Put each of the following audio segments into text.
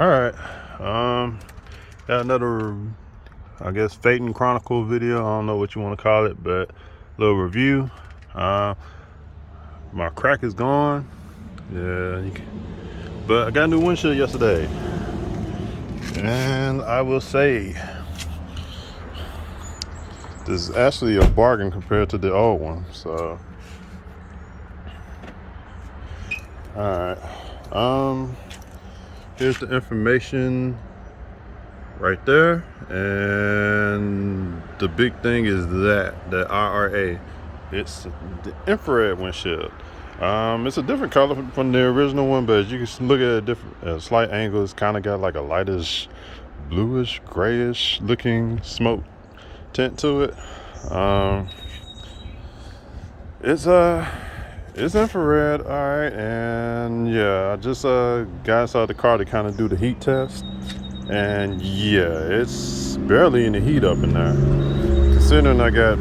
All right. Got another, I guess, Phaeton Chronicle video. I don't know what you want to call it, but little review. My crack is gone. Yeah, but I got a new windshield yesterday, and I will say this is actually a bargain compared to the old one. So, all right. Here's the information right there, and the big thing is the IRA. It's the infrared windshield. It's a different color from the original one, but you can look at it at a slight angle. It's kind of got like a lightish, bluish, grayish looking smoke tint to it. It's infrared, all right, and yeah, I just got inside the car to kind of do the heat test, and yeah, it's barely any heat up in there. Considering I got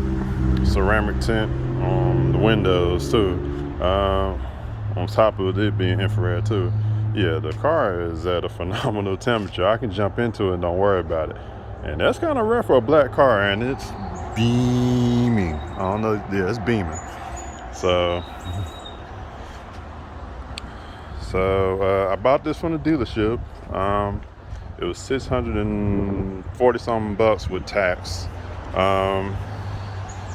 ceramic tint on the windows too, on top of it being infrared too. Yeah, the car is at a phenomenal temperature. I can jump into it and don't worry about it. And that's kind of rare for a black car, and it's beaming. I don't know, yeah, it's beaming. So I bought this from the dealership. It was $640 something with tax.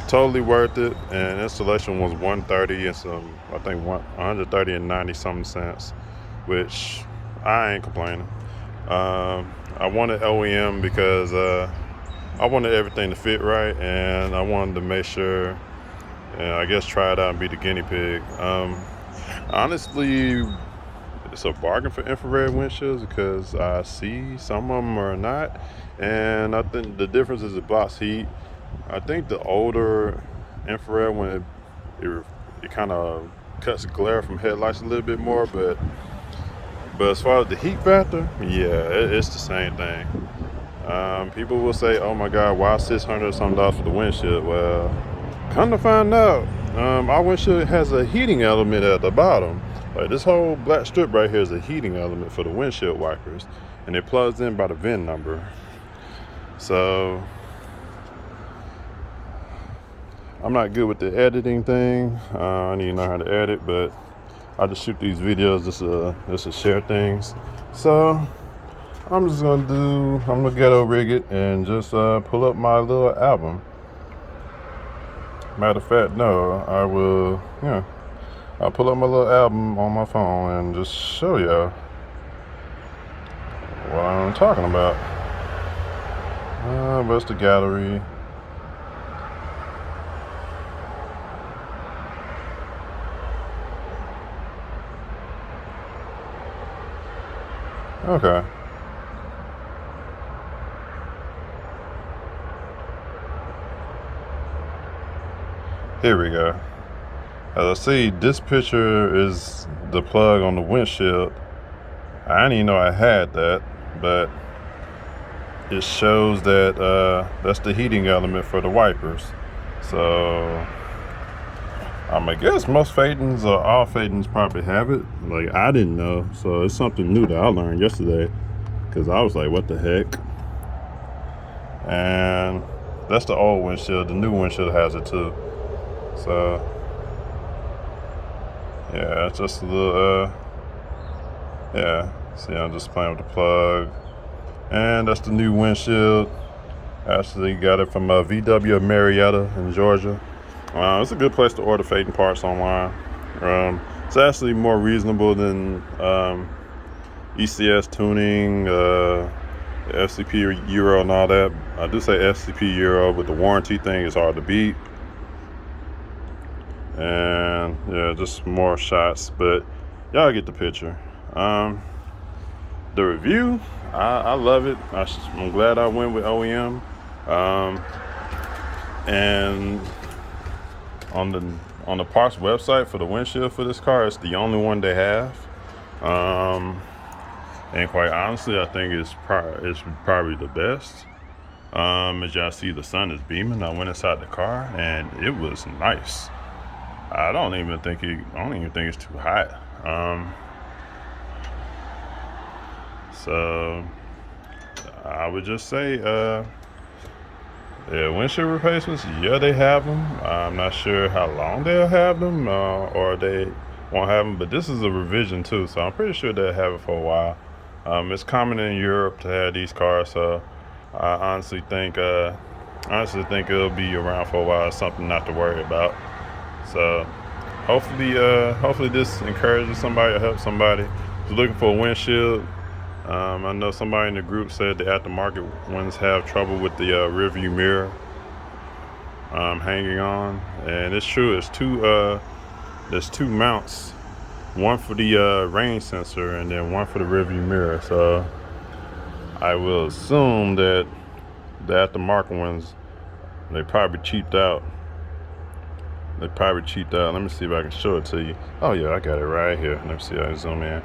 Totally worth it, and installation was $130 and some, I think $130 and 90 something cents, which I ain't complaining. I wanted OEM because I wanted everything to fit right, and I wanted to make sure, and I guess try it out and be the guinea pig. Honestly, it's a bargain for infrared windshields because I see some of them are not, and I think the difference is it blocks heat. I think the older infrared one, it kind of cuts glare from headlights a little bit more, but as far as the heat factor, yeah, it's the same thing. People will say, "Oh my God, why $600 something for the windshield?" Well, come to find out, our windshield has a heating element at the bottom. Like this whole black strip right here is a heating element for the windshield wipers, and it plugs in by the VIN number. So I'm not good with the editing thing. I need to know how to edit, but I just shoot these videos just to share things. So I'm gonna ghetto rig it and just pull up my little album. Matter of fact, no, I will, I'll pull up my little album on my phone and just show y'all what I'm talking about. Where's the gallery? Okay. Here we go. As I see, this picture is the plug on the windshield. I didn't even know I had that, but it shows that that's the heating element for the wipers. So I guess most Phaetons or all Phaetons probably have it. Like I didn't know, so it's something new that I learned yesterday, because I was like, what the heck? And that's the old windshield. The new windshield has it too. So yeah, it's just a little yeah, see, I'm just playing with the plug, and that's the new windshield. Actually got it from VW of Marietta in Georgia. It's a good place to order Phaeton parts online. It's actually more reasonable than ECS tuning, FCP Euro and all that. I do say FCP Euro, but the warranty thing is hard to beat. And yeah, just more shots, but y'all get the picture. The review, I love it. I'm glad I went with OEM. And on the parts website for the windshield for this car, it's the only one they have. And quite honestly, I think it's probably the best. As y'all see, the sun is beaming. I went inside the car and it was nice. I don't even think it's too hot. So I would just say, yeah, windshield replacements, yeah, they have them. I'm not sure how long they'll have them, or they won't have them, but this is a revision too, so I'm pretty sure they'll have it for a while. It's common in Europe to have these cars, so I honestly think it'll be around for a while. It's something not to worry about. So hopefully this encourages somebody or helps somebody who's looking for a windshield. I know somebody in the group said the aftermarket ones have trouble with the rearview mirror hanging on, and it's true. There's two mounts, one for the rain sensor and then one for the rearview mirror. So I will assume that the aftermarket ones, they probably cheaped out. Let me see if I can show it to you. Oh yeah, I got it right here. Let me see how I zoom in.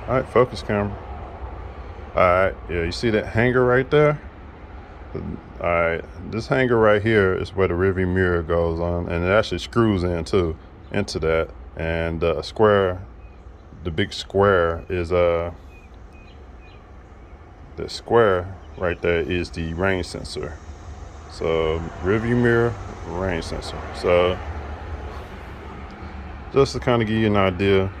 All right, focus camera. All right, yeah, you see that hanger right there? All right, this hanger right here is where the rearview mirror goes on, and it actually screws in too, into that. And the big square is the square right there is the rain sensor. So rearview mirror, rain sensor. So just to kind of give you an idea.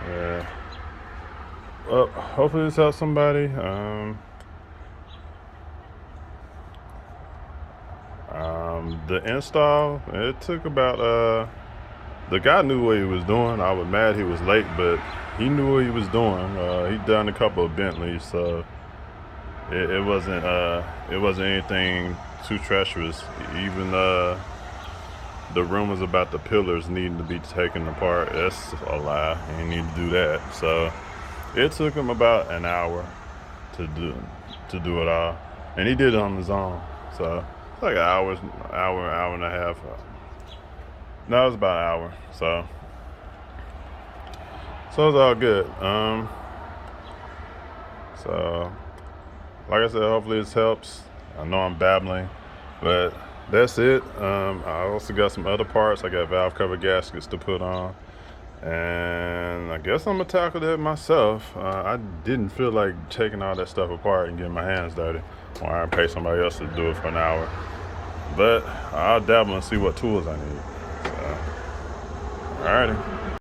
Yeah. Well, hopefully this helps somebody. The install, it took about the guy knew what he was doing. I was mad he was late, but he knew what he was doing. He'd done a couple of Bentleys, so it wasn't anything too treacherous. Even the rumors about the pillars needing to be taken apart, that's a lie. He didn't need to do that. So it took him about an hour to do it all, and he did it on his own. So it's like an hour and a half. No, it was about an hour. So it's all good. So like I said, hopefully this helps. I know I'm babbling, but that's it. I also got some other parts. I got valve cover gaskets to put on, and I guess I'm gonna tackle that myself. I didn't feel like taking all that stuff apart and getting my hands dirty, or I pay somebody else to do it for an hour. But I'll dabble and see what tools I need. So, alrighty.